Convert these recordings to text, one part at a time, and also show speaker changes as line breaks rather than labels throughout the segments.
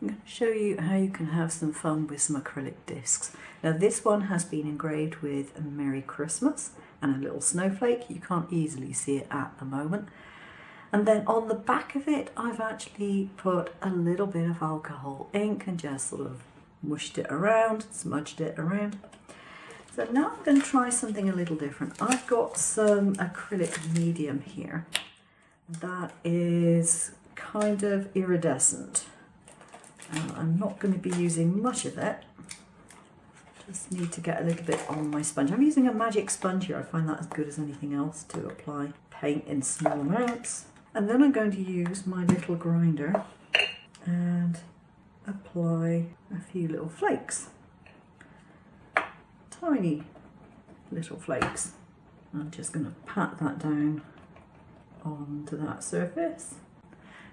I'm going to show you how you can have some fun with some acrylic discs. Now this one has been engraved with a Merry Christmas and a little snowflake. You can't easily see it at the moment. And then on the back of it, I've actually put a little bit of alcohol ink and just sort of mushed it around, smudged it around. So now I'm going to try something a little different. I've got some acrylic medium here that is kind of iridescent. I'm not going to be using much of it. Just need to get a little bit on my sponge. I'm using a magic sponge here. I find that as good as anything else to apply paint in small amounts. And then I'm going to use my little grinder and apply a few little flakes. Tiny little flakes. I'm just going to pat that down onto that surface.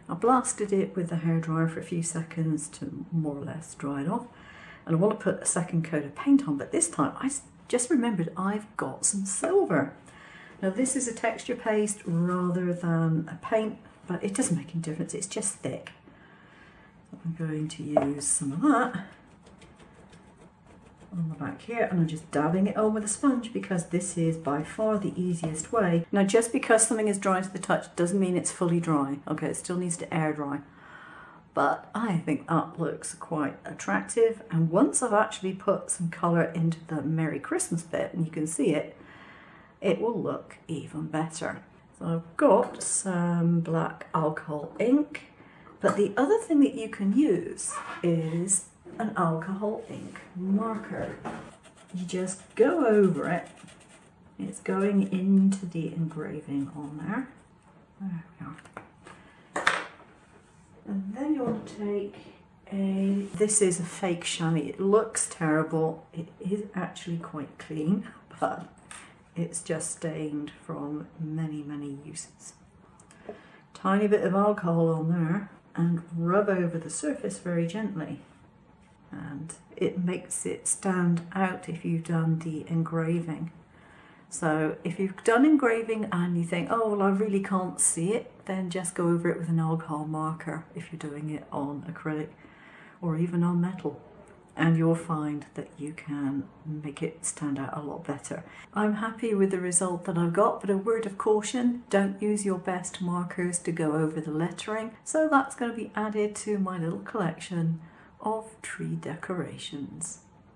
I blasted it with the hairdryer for a few seconds to more or less dry it off. And I want to put a second coat of paint on, but this time I just remembered I've got some silver. Now this is a texture paste rather than a paint, but it doesn't make any difference, it's just thick. So I'm going to use some of that on the back here, and I'm just dabbing it on with a sponge because this is by far the easiest way. Now just because something is dry to the touch doesn't mean it's fully dry. Okay, it still needs to air dry. But I think that looks quite attractive, and once I've actually put some colour into the Merry Christmas bit, and you can see it, it will look even better. So I've got some black alcohol ink, but the other thing that you can use is an alcohol ink marker. You just go over it. It's going into the engraving on there. There we are. And then you want to take this is a fake chamois. It looks terrible. It is actually quite clean, but it's just stained from many, many uses. Tiny bit of alcohol on there and rub over the surface very gently. And it makes it stand out if you've done the engraving. So if you've done engraving and you think, oh well, I really can't see it, then just go over it with an alcohol marker if you're doing it on acrylic or even on metal, and you'll find that you can make it stand out a lot better. I'm happy with the result that I've got, but a word of caution, don't use your best markers to go over the lettering. So that's going to be added to my little collection of tree decorations.